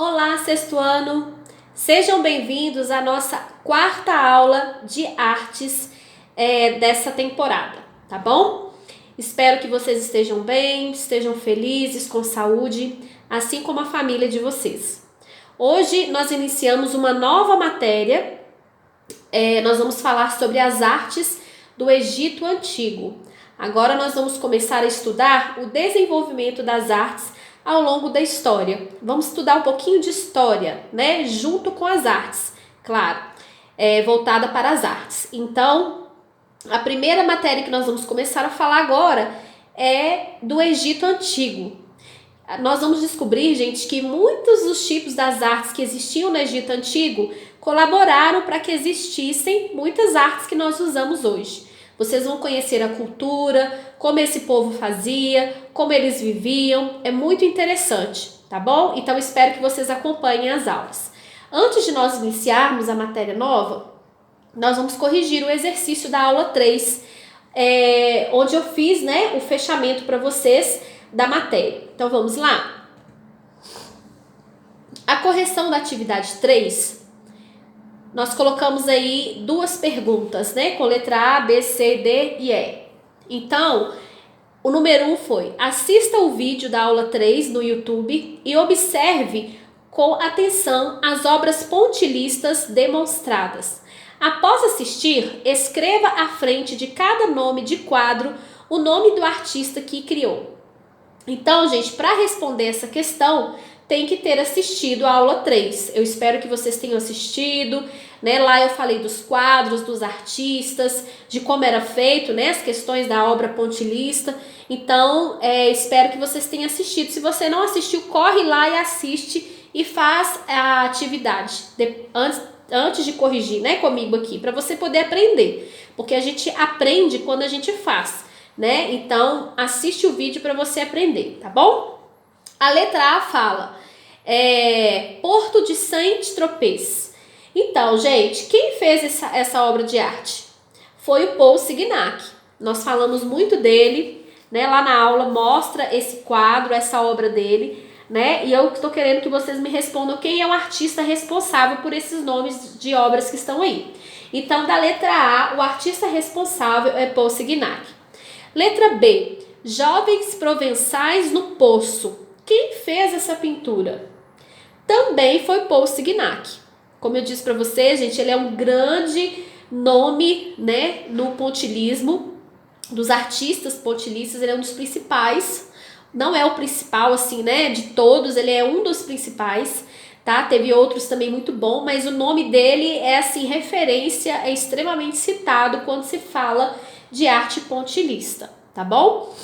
Olá, sexto ano! Sejam bem-vindos à nossa quarta aula de artes dessa temporada, tá bom? Espero que vocês estejam bem, estejam felizes, com saúde, assim como a família de vocês. Hoje nós iniciamos uma nova matéria, nós vamos falar sobre as artes do Egito Antigo. Agora nós vamos começar a estudar o desenvolvimento das artes ao longo da história. Vamos estudar um pouquinho de história, né? Junto com as artes, claro, voltada para as artes. Então, a primeira matéria que nós vamos começar a falar agora é do Egito Antigo. Nós vamos descobrir, gente, que muitos dos tipos das artes que existiam no Egito Antigo colaboraram para que existissem muitas artes que nós usamos hoje. Vocês vão conhecer a cultura, como esse povo fazia, como eles viviam. É muito interessante, tá bom? Então, espero que vocês acompanhem as aulas. Antes de nós iniciarmos a matéria nova, nós vamos corrigir o exercício da aula 3, onde eu fiz, né, o fechamento para vocês da matéria. Então, vamos lá? A correção da atividade 3... nós colocamos aí duas perguntas, né? Com letra A, B, C, D e E. Então, o número 1 foi: assista o vídeo da aula 3 no YouTube e observe com atenção as obras pontilhistas demonstradas. Após assistir, escreva à frente de cada nome de quadro o nome do artista que criou. Então, gente, para responder essa questão, tem que ter assistido a aula 3. Eu espero que vocês tenham assistido, né? Lá eu falei dos quadros, dos artistas, de como era feito, né? As questões da obra pontilhista. Então, espero que vocês tenham assistido. Se você não assistiu, corre lá e assiste e faz a atividade antes de corrigir, né? Comigo aqui, para você poder aprender. Porque a gente aprende quando a gente faz, né? Então, assiste o vídeo para você aprender, tá bom? A letra A fala Porto de Saint-Tropez. Então, gente, quem fez essa obra de arte? Foi o Paul Signac. Nós falamos muito dele, né? Lá na aula mostra esse quadro, essa obra dele, né? E eu estou querendo que vocês me respondam quem é o artista responsável por esses nomes de obras que estão aí. Então, da letra A, o artista responsável é Paul Signac. Letra B, Jovens Provençais no Poço. Quem fez essa pintura? Também foi Paul Signac. Como eu disse para vocês, gente, ele é um grande nome, né, no pontilhismo, dos artistas pontilistas, ele é um dos principais, não é o principal, assim, né, de todos, ele é um dos principais, tá? Teve outros também muito bom, mas o nome dele é, assim, referência, é extremamente citado quando se fala de arte pontilhista, tá bom?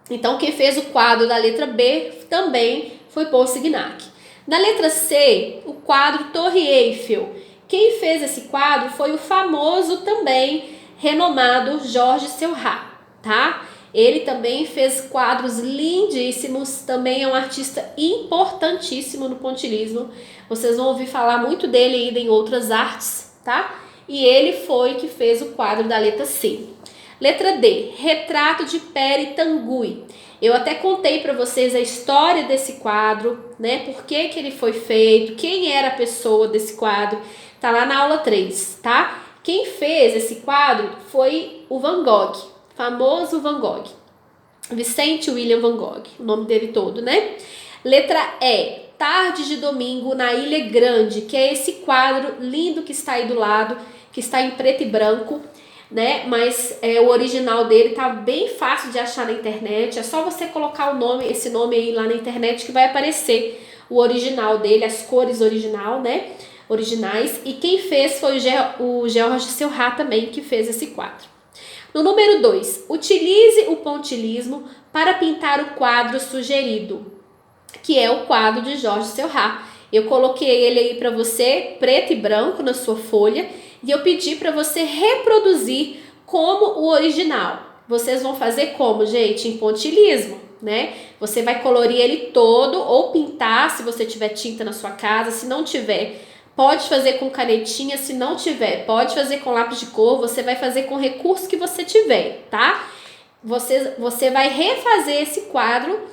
Então, quem fez o quadro da letra B também foi Paul Signac. Na letra C, o quadro Torre Eiffel. Quem fez esse quadro foi o famoso também renomado Georges Seurat, tá? Ele também fez quadros lindíssimos, também é um artista importantíssimo no pontilhismo. Vocês vão ouvir falar muito dele ainda em outras artes, tá? E ele foi que fez o quadro da letra C. Letra D, Retrato de Pere Tanguy. Eu até contei para vocês a história desse quadro, né? Por que ele foi feito, quem era a pessoa desse quadro. Tá lá na aula 3, tá? Quem fez esse quadro foi o Van Gogh, famoso Van Gogh. Vicente William Van Gogh, o nome dele todo, né? Letra E, Tarde de Domingo na Ilha Grande, que é esse quadro lindo que está aí do lado, que está em preto e branco, né? Mas o original dele tá bem fácil de achar na internet. É só você colocar esse nome aí lá na internet que vai aparecer o original dele, as cores originais. E quem fez foi o Georges Seurat também, que fez esse quadro. No número 2, utilize o pontilhismo para pintar o quadro sugerido, que é o quadro de Georges Seurat. Eu coloquei ele aí para você, preto e branco, na sua folha, e eu pedi para você reproduzir como o original. Vocês vão fazer como, gente? Em pontilhismo, né? Você vai colorir ele todo ou pintar, se você tiver tinta na sua casa. Se não tiver, pode fazer com canetinha. Se não tiver, pode fazer com lápis de cor. Você vai fazer com o recurso que você tiver, tá? Você vai refazer esse quadro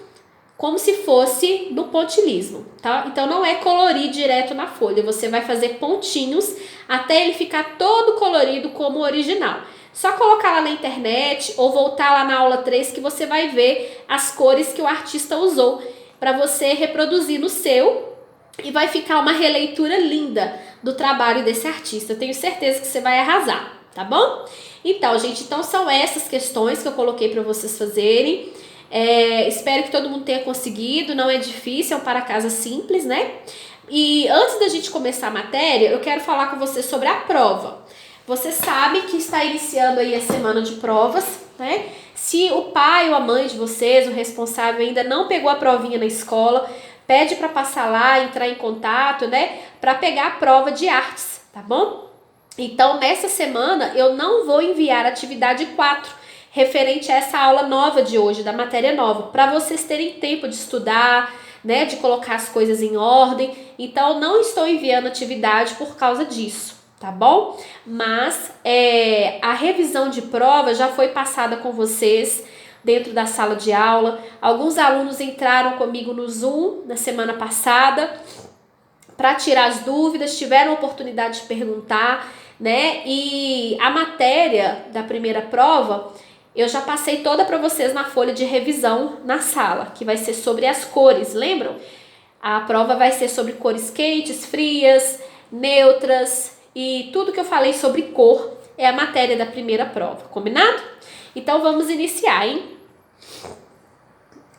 como se fosse no pontilhismo, tá? Então não é colorir direto na folha, você vai fazer pontinhos até ele ficar todo colorido como o original. Só colocar lá na internet ou voltar lá na aula 3 que você vai ver as cores que o artista usou para você reproduzir no seu e vai ficar uma releitura linda do trabalho desse artista. Eu tenho certeza que você vai arrasar, tá bom? Então, gente, são essas questões que eu coloquei para vocês fazerem. Espero que todo mundo tenha conseguido, não é difícil, é um para-casa simples, né? E antes da gente começar a matéria, eu quero falar com você sobre a prova. Você sabe que está iniciando aí a semana de provas, né? Se o pai ou a mãe de vocês, o responsável, ainda não pegou a provinha na escola, pede para passar lá, entrar em contato, né? Para pegar a prova de artes, tá bom? Então, nessa semana, eu não vou enviar a atividade 4, referente a essa aula nova de hoje, da matéria nova, para vocês terem tempo de estudar, né, de colocar as coisas em ordem. Então, não estou enviando atividade por causa disso, tá bom? Mas a revisão de prova já foi passada com vocês dentro da sala de aula. Alguns alunos entraram comigo no Zoom na semana passada para tirar as dúvidas, tiveram a oportunidade de perguntar, né? E a matéria da primeira prova eu já passei toda para vocês na folha de revisão na sala, que vai ser sobre as cores, lembram? A prova vai ser sobre cores quentes, frias, neutras e tudo que eu falei sobre cor é a matéria da primeira prova, combinado? Então vamos iniciar, hein?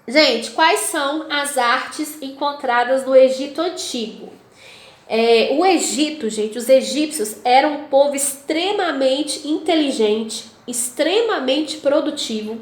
Gente, quais são as artes encontradas no Egito Antigo? O Egito, gente, os egípcios eram um povo extremamente inteligente, extremamente produtivo.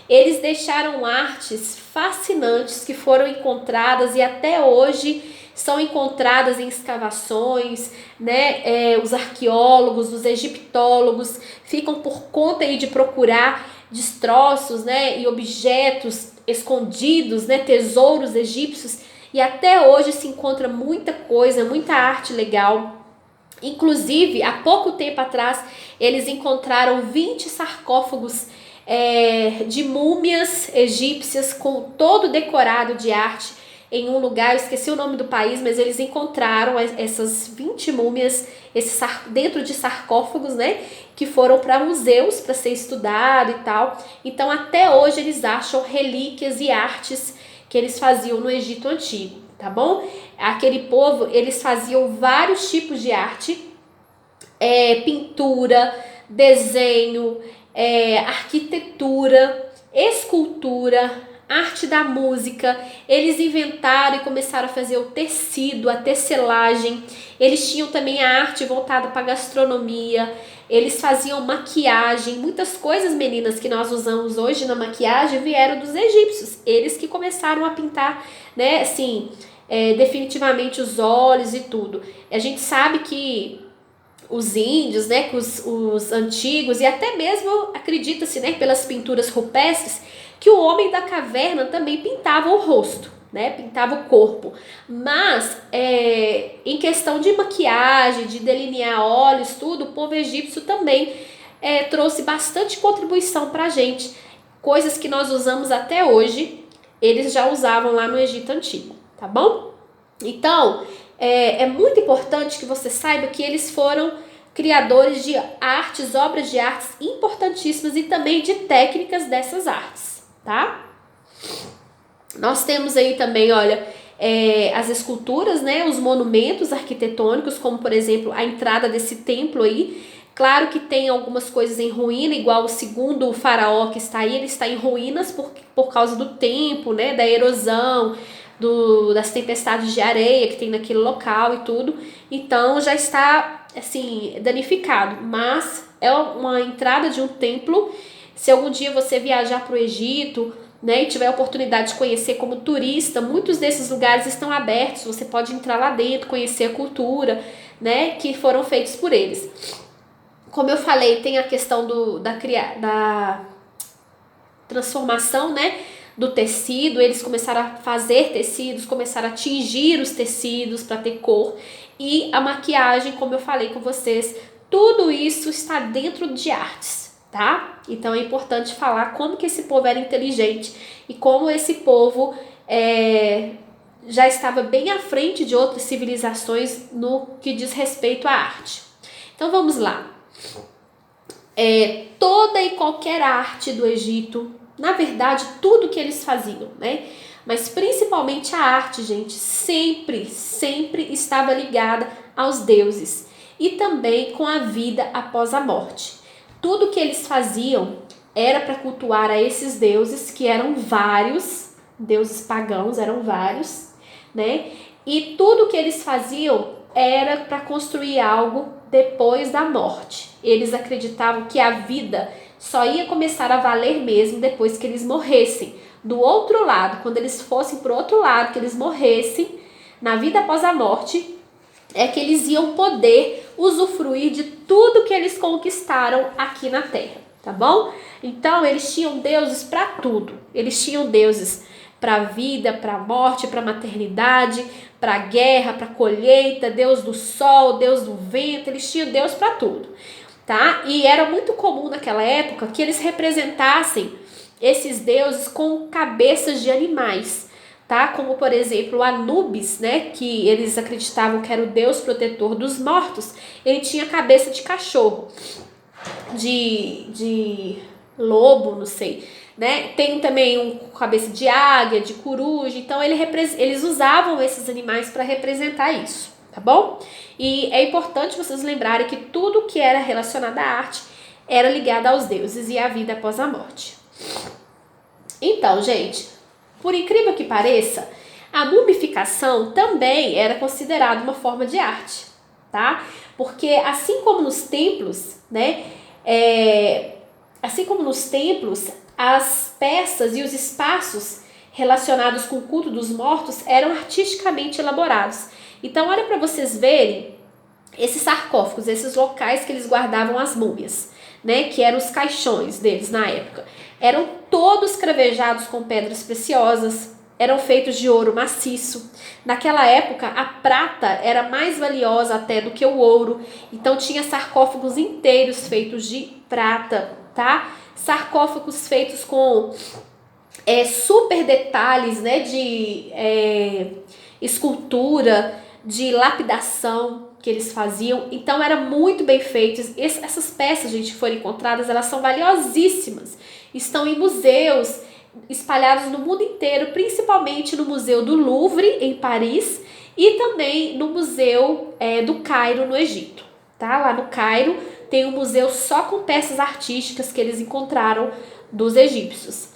Eles deixaram artes fascinantes que foram encontradas e até hoje são encontradas em escavações, né? Os arqueólogos, os egiptólogos ficam por conta aí de procurar destroços, né? E objetos escondidos, né? Tesouros egípcios. E até hoje se encontra muita coisa, muita arte legal. Inclusive, há pouco tempo atrás, eles encontraram 20 sarcófagos de múmias egípcias com todo decorado de arte em um lugar, eu esqueci o nome do país, mas eles encontraram essas 20 múmias dentro de sarcófagos, né, que foram para museus para ser estudado e tal. Então, até hoje, eles acham relíquias e artes que eles faziam no Egito Antigo, tá bom? Aquele povo, eles faziam vários tipos de arte, pintura, desenho, arquitetura, escultura, arte da música. Eles inventaram e começaram a fazer o tecido, a tecelagem. Eles tinham também a arte voltada para a gastronomia. Eles faziam maquiagem, muitas coisas, meninas, que nós usamos hoje na maquiagem vieram dos egípcios. Eles que começaram a pintar, né, assim, definitivamente os olhos e tudo. A gente sabe que os índios, né, que os antigos, e até mesmo acredita-se, né, pelas pinturas rupestres, que o homem da caverna também pintava o rosto, né, pintava o corpo. Mas em questão de maquiagem, de delinear olhos, tudo, o povo egípcio também trouxe bastante contribuição pra gente. Coisas que nós usamos até hoje, eles já usavam lá no Egito Antigo, tá bom? Então, é muito importante que você saiba que eles foram criadores de artes, obras de artes importantíssimas e também de técnicas dessas artes, tá? Nós temos aí também, olha, as esculturas, né, os monumentos arquitetônicos, como por exemplo a entrada desse templo aí. Claro que tem algumas coisas em ruína, igual o segundo faraó que está aí, ele está em ruínas por causa do tempo, né, da erosão, das tempestades de areia que tem naquele local e tudo. Então já está assim danificado, mas é uma entrada de um templo. Se algum dia você viajar para o Egito, né, e tiver a oportunidade de conhecer como turista, muitos desses lugares estão abertos, você pode entrar lá dentro, conhecer a cultura, né, que foram feitos por eles. Como eu falei, tem a questão da transformação, né, do tecido. Eles começaram a fazer tecidos, começaram a tingir os tecidos para ter cor. E a maquiagem, como eu falei com vocês, tudo isso está dentro de artes, tá? Então é importante falar como que esse povo era inteligente e como esse povo já estava bem à frente de outras civilizações no que diz respeito à arte. Então vamos lá. Toda e qualquer arte do Egito, na verdade, tudo que eles faziam, né? Mas principalmente a arte, gente, sempre estava ligada aos deuses e também com a vida após a morte. Tudo que eles faziam era para cultuar a esses deuses, que eram vários, deuses pagãos eram vários, né? E tudo que eles faziam era para construir algo depois da morte. Eles acreditavam que a vida só ia começar a valer mesmo depois que eles morressem. Do outro lado, quando eles fossem para o outro lado, que eles morressem, na vida após a morte, é que eles iam poder usufruir de tudo que eles conquistaram aqui na Terra, tá bom? Então, eles tinham deuses para tudo. Eles tinham deuses para a vida, para a morte, para a maternidade, para a guerra, para a colheita, Deus do sol, Deus do vento, eles tinham Deus para tudo, tá? E era muito comum naquela época que eles representassem esses deuses com cabeças de animais, tá? Como, por exemplo, Anubis, né? Que eles acreditavam que era o deus protetor dos mortos. Ele tinha cabeça de cachorro, de lobo, não sei, né? Tem também um cabeça de águia, de coruja. Então, eles usavam esses animais para representar isso, tá bom? E é importante vocês lembrarem que tudo que era relacionado à arte era ligado aos deuses e à vida após a morte. Então, gente, por incrível que pareça, a mumificação também era considerada uma forma de arte, tá? Porque assim como nos templos, né? Assim como nos templos, as peças e os espaços relacionados com o culto dos mortos eram artisticamente elaborados. Então, olha para vocês verem esses sarcófagos, esses locais que eles guardavam as múmias, né? Que eram os caixões deles na época. Eram todos cravejados com pedras preciosas, eram feitos de ouro maciço. Naquela época, a prata era mais valiosa até do que o ouro. Então, tinha sarcófagos inteiros feitos de prata, tá? Sarcófagos feitos com super detalhes, né? De escultura, de lapidação que eles faziam. Então, era muito bem feitos. Essas peças, gente, que foram encontradas, elas são valiosíssimas. Estão em museus espalhados no mundo inteiro, principalmente no Museu do Louvre, em Paris, e também no Museu do Cairo, no Egito. Tá? Lá no Cairo tem um museu só com peças artísticas que eles encontraram dos egípcios.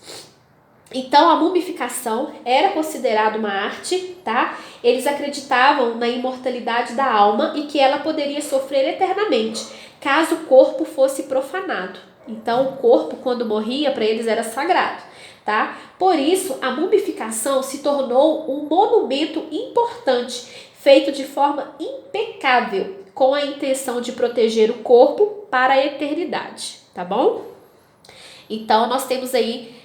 Então, a mumificação era considerada uma arte, tá? Eles acreditavam na imortalidade da alma e que ela poderia sofrer eternamente, caso o corpo fosse profanado. Então, o corpo, quando morria, para eles era sagrado, tá? Por isso, a mumificação se tornou um monumento importante, feito de forma impecável, com a intenção de proteger o corpo para a eternidade, tá bom? Então, nós temos aí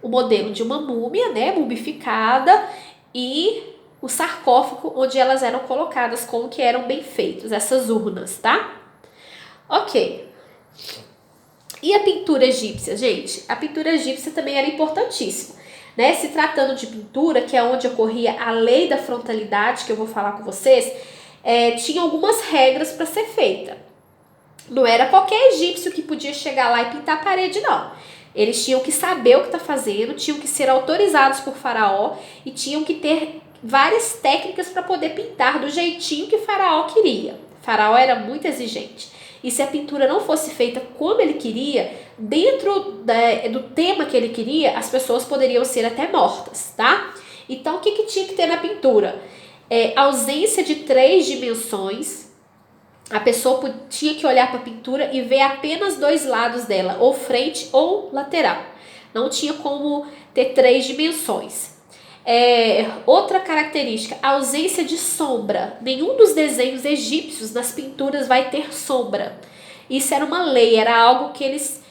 o modelo de uma múmia, né, mumificada, e o sarcófago onde elas eram colocadas, como que eram bem feitos, essas urnas, tá? Ok. E a pintura egípcia, gente? A pintura egípcia também era importantíssima, né? Se tratando de pintura, que é onde ocorria a lei da frontalidade, que eu vou falar com vocês, tinha algumas regras para ser feita. Não era qualquer egípcio que podia chegar lá e pintar a parede, não. Eles tinham que saber o que está fazendo, tinham que ser autorizados por Faraó e tinham que ter várias técnicas para poder pintar do jeitinho que Faraó queria. Faraó era muito exigente. E se a pintura não fosse feita como ele queria, dentro do tema que ele queria, as pessoas poderiam ser até mortas, tá? Então, o que tinha que ter na pintura? Ausência de 3 dimensões. A pessoa tinha que olhar para a pintura e ver apenas 2 lados dela, ou frente ou lateral. Não tinha como ter 3 dimensões. Outra característica, a ausência de sombra. Nenhum dos desenhos egípcios nas pinturas vai ter sombra. Isso era uma lei, era algo que eles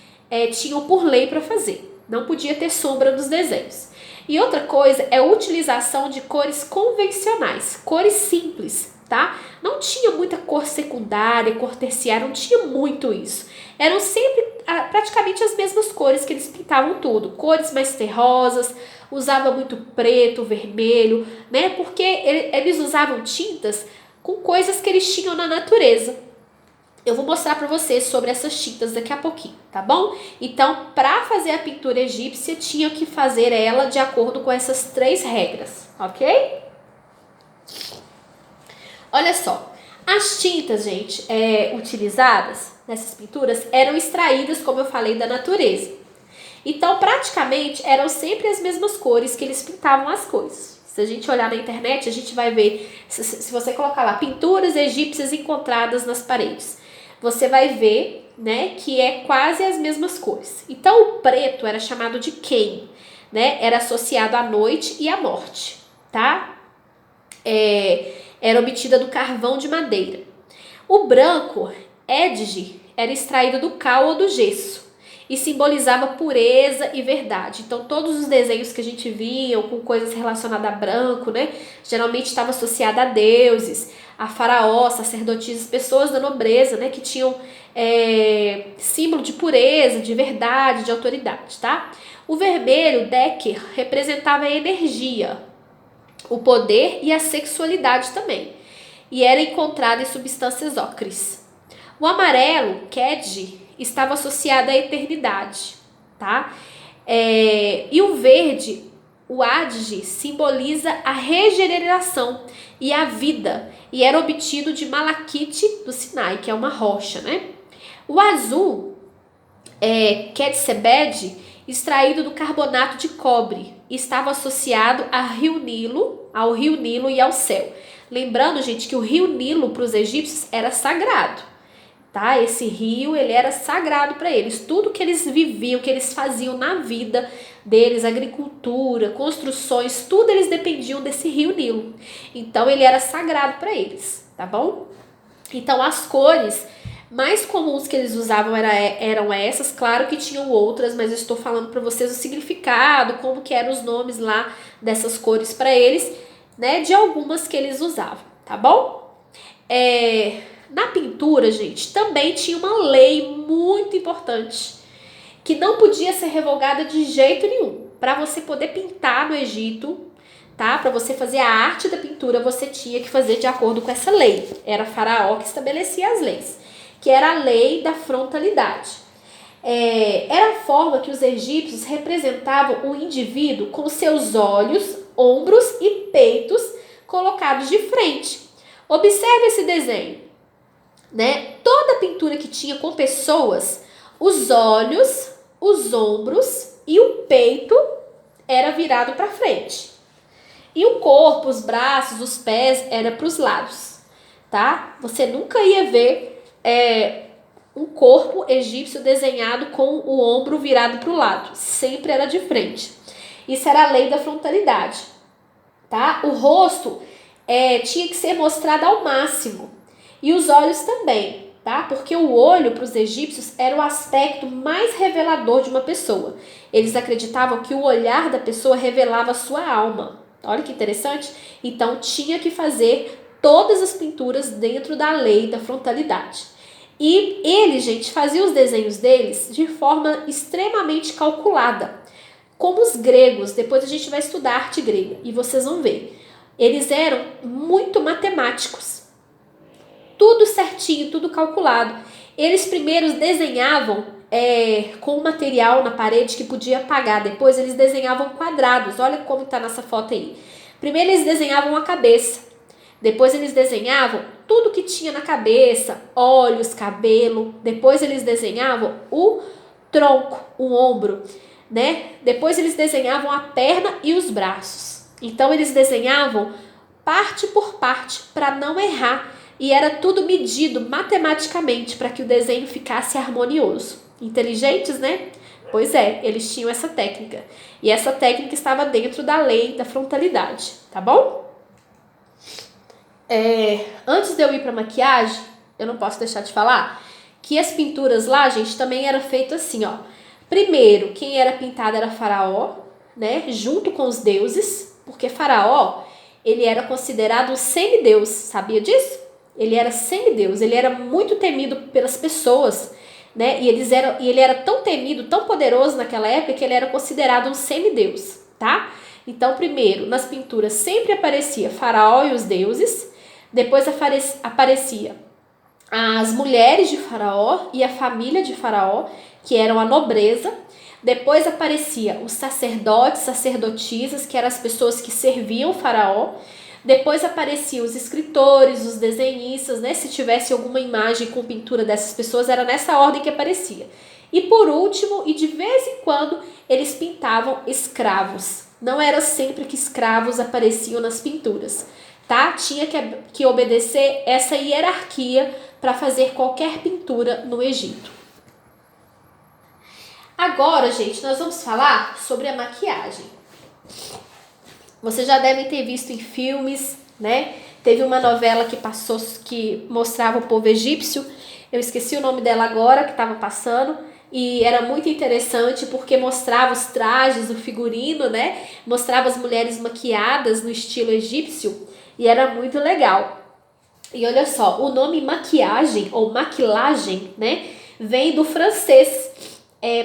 tinham por lei para fazer. Não podia ter sombra nos desenhos. E outra coisa é a utilização de cores convencionais, cores simples, tá? Não tinha muita cor secundária, cor terciária, não tinha muito isso. Eram sempre praticamente as mesmas cores que eles pintavam tudo. Cores mais terrosas, usava muito preto, vermelho, né? Porque eles usavam tintas com coisas que eles tinham na natureza. Eu vou mostrar para vocês sobre essas tintas daqui a pouquinho, tá bom? Então, para fazer a pintura egípcia, tinha que fazer ela de acordo com essas 3 regras, ok? Olha só, as tintas, gente, utilizadas nessas pinturas eram extraídas, como eu falei, da natureza. Então, praticamente, eram sempre as mesmas cores que eles pintavam as coisas. Se a gente olhar na internet, a gente vai ver, se você colocar lá, pinturas egípcias encontradas nas paredes, você vai ver, né, que é quase as mesmas cores. Então, o preto era chamado de Ken, né, era associado à noite e à morte, tá? Era obtida do carvão de madeira. O branco, Edge, era extraído do cal ou do gesso e simbolizava pureza e verdade. Então, todos os desenhos que a gente via com coisas relacionadas a branco, né, geralmente estava associado a deuses, a faraó, sacerdotisas, pessoas da nobreza, né, que tinham símbolo de pureza, de verdade, de autoridade, tá? O vermelho, Decker, representava a energia, o poder e a sexualidade também, e era encontrado em substâncias ocres. O amarelo, Kedge, estava associado à eternidade, tá? E o verde, o Adje, simboliza a regeneração e a vida, e era obtido de malaquite do Sinai, que é uma rocha, né? O azul, Quetzebed, extraído do carbonato de cobre, estava associado ao rio Nilo e ao céu. Lembrando, gente, que o rio Nilo para os egípcios era sagrado, tá? Esse rio, ele era sagrado para eles. Tudo que eles viviam, que eles faziam na vida deles, agricultura, construções, tudo eles dependiam desse rio Nilo. Então, ele era sagrado para eles, tá bom? Então, as cores mais comuns que eles usavam eram essas, claro que tinham outras, mas eu estou falando para vocês o significado, como que eram os nomes lá dessas cores para eles, né, de algumas que eles usavam, tá bom? Na pintura, gente, também tinha uma lei muito importante, que não podia ser revogada de jeito nenhum. Para você poder pintar no Egito, tá? Para você fazer a arte da pintura, você tinha que fazer de acordo com essa lei. Era Faraó que estabelecia as leis, que era a lei da frontalidade. Era a forma que os egípcios representavam o indivíduo com seus olhos, ombros e peitos colocados de frente. Observe esse desenho, né? Toda pintura que tinha com pessoas, os olhos, os ombros e o peito era virado para frente. E o corpo, os braços, os pés era para os lados, tá? Você nunca ia ver um corpo egípcio desenhado com o ombro virado para o lado. Sempre era de frente. Isso era a lei da frontalidade, tá? O rosto tinha que ser mostrado ao máximo. E os olhos também, tá? Porque o olho para os egípcios era o aspecto mais revelador de uma pessoa. Eles acreditavam que o olhar da pessoa revelava a sua alma. Olha que interessante. Então tinha que fazer todas as pinturas dentro da lei da frontalidade. E ele, gente, fazia os desenhos deles de forma extremamente calculada. Como os gregos, depois a gente vai estudar arte grega e vocês vão ver. Eles eram muito matemáticos. Tudo certinho, tudo calculado. Eles primeiro desenhavam com um material na parede que podia apagar. Depois eles desenhavam quadrados. Olha como está nessa foto aí. Primeiro eles desenhavam a cabeça. Depois eles desenhavam tudo que tinha na cabeça, olhos, cabelo. Depois eles desenhavam o tronco, o ombro, né? Depois eles desenhavam a perna e os braços. Então eles desenhavam parte por parte para não errar. E era tudo medido matematicamente para que o desenho ficasse harmonioso. Inteligentes, né? Pois é, eles tinham essa técnica. E essa técnica estava dentro da lei da frontalidade, tá bom? Antes de eu ir para maquiagem, eu não posso deixar de falar que as pinturas lá, gente, também era feito assim, ó. Primeiro, quem era pintado era Faraó, né? Junto com os deuses, porque Faraó, ele era considerado um semideus, sabia disso? Ele era semideus, ele era muito temido pelas pessoas, né? E ele era tão temido, tão poderoso naquela época que ele era considerado um semideus. tá? Então, primeiro, nas pinturas sempre aparecia Faraó e os deuses, depois aparecia as mulheres de Faraó e a família de Faraó, que eram a nobreza. Depois aparecia os sacerdotes, sacerdotisas, que eram as pessoas que serviam o Faraó. Depois apareciam os escritores, os desenhistas, né? Se tivesse alguma imagem com pintura dessas pessoas, era nessa ordem que aparecia. E por último, e de vez em quando, eles pintavam escravos. Não era sempre que escravos apareciam nas pinturas, tá? Tinha que obedecer essa hierarquia para fazer qualquer pintura no Egito. Agora, gente, nós vamos falar sobre a maquiagem. Vocês já devem ter visto em filmes, né? Teve uma novela que passou, que mostrava o povo egípcio. Eu esqueci o nome dela agora, que estava passando. E era muito interessante porque mostrava os trajes, o figurino, né? Mostrava as mulheres maquiadas no estilo egípcio. E era muito legal. E olha só, o nome maquiagem ou maquilagem, né? Vem do francês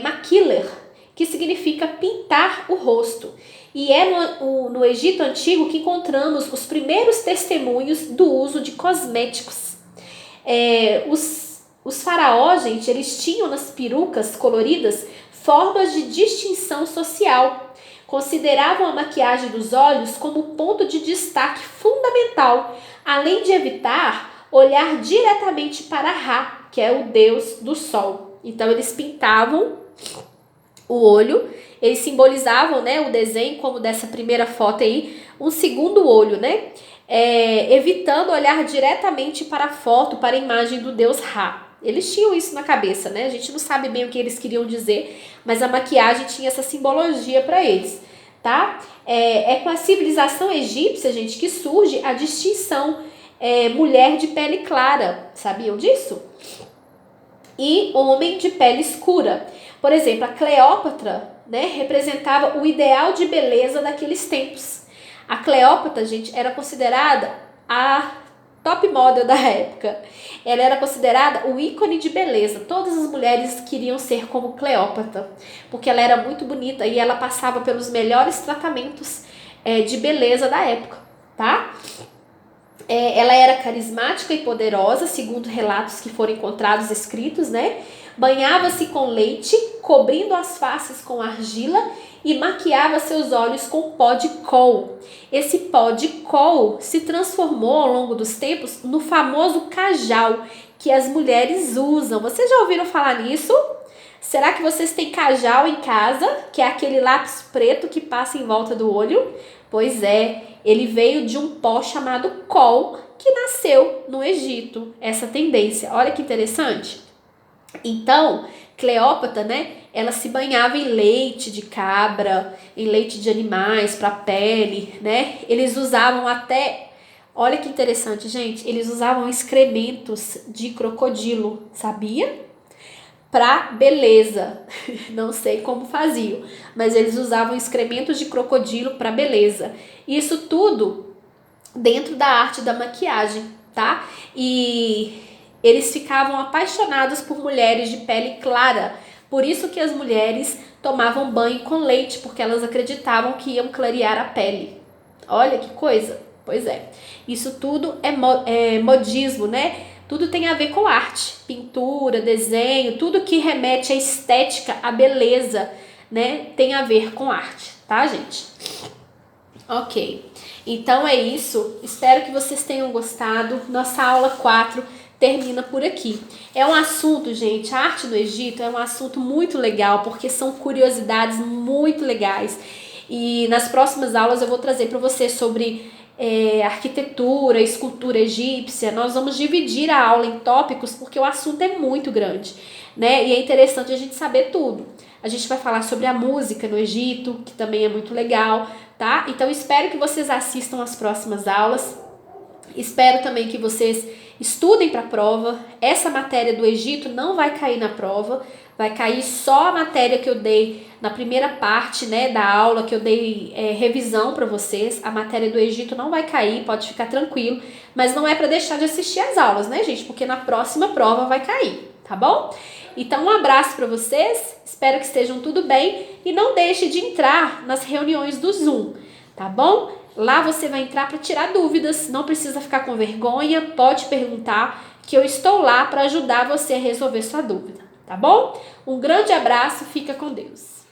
maquiller, que significa pintar o rosto. E é no Egito Antigo que encontramos os primeiros testemunhos do uso de cosméticos. Os faraós, gente, eles tinham nas perucas coloridas formas de distinção social. Consideravam a maquiagem dos olhos como ponto de destaque fundamental, além de evitar olhar diretamente para Ra, que é o deus do sol. Então, eles pintavam o olho, eles simbolizavam, né, o desenho, como dessa primeira foto aí, um segundo olho, né, evitando olhar diretamente para a foto, para a imagem do deus Ra. Eles tinham isso na cabeça, né, a gente não sabe bem o que eles queriam dizer, mas a maquiagem tinha essa simbologia para eles, tá? É com a civilização egípcia, gente, que surge a distinção mulher de pele clara, sabiam disso? E homem de pele escura. Por exemplo, a Cleópatra, né, representava o ideal de beleza daqueles tempos. A Cleópatra, gente, era considerada a top model da época. Ela era considerada o ícone de beleza. Todas as mulheres queriam ser como Cleópatra, porque ela era muito bonita e ela passava pelos melhores tratamentos de beleza da época, tá? Ela era carismática e poderosa, segundo relatos que foram encontrados escritos, né? Banhava-se com leite, cobrindo as faces com argila e maquiava seus olhos com pó de col. Esse pó de col se transformou ao longo dos tempos no famoso cajal que as mulheres usam. Vocês já ouviram falar nisso? Será que vocês têm cajal em casa, que é aquele lápis preto que passa em volta do olho? Pois é, ele veio de um pó chamado col, que nasceu no Egito, essa tendência. Olha que interessante. Então, Cleópatra, né, ela se banhava em leite de cabra, em leite de animais para pele, né? Eles usavam até, olha que interessante, gente, eles usavam excrementos de crocodilo, sabia? Para beleza. Não sei como faziam, mas eles usavam excrementos de crocodilo para beleza. Isso tudo dentro da arte da maquiagem, tá? E eles ficavam apaixonados por mulheres de pele clara. Por isso que as mulheres tomavam banho com leite, porque elas acreditavam que iam clarear a pele. Olha que coisa. Pois é. Isso tudo é modismo, né? Tudo tem a ver com arte, pintura, desenho, tudo que remete à estética, à beleza, né? Tem a ver com arte, tá, gente? Ok, então é isso. Espero que vocês tenham gostado. Nossa aula 4 termina por aqui. É um assunto, gente, a arte no Egito é um assunto muito legal, porque são curiosidades muito legais. E nas próximas aulas eu vou trazer para vocês sobre arquitetura, escultura egípcia. Nós vamos dividir a aula em tópicos porque o assunto é muito grande, né? E é interessante a gente saber tudo. A gente vai falar sobre a música no Egito, que também é muito legal, tá? Então espero que vocês assistam às próximas aulas. Espero também que vocês estudem para a prova. Essa matéria do Egito não vai cair na prova, vai cair só a matéria que eu dei na primeira parte, né, da aula, que eu dei revisão para vocês. A matéria do Egito não vai cair, pode ficar tranquilo, mas não é para deixar de assistir as aulas, né, gente? Porque na próxima prova vai cair, tá bom? Então, um abraço para vocês, espero que estejam tudo bem e não deixe de entrar nas reuniões do Zoom, tá bom? Lá você vai entrar para tirar dúvidas, não precisa ficar com vergonha, pode perguntar que eu estou lá para ajudar você a resolver sua dúvida, tá bom? Um grande abraço, fica com Deus.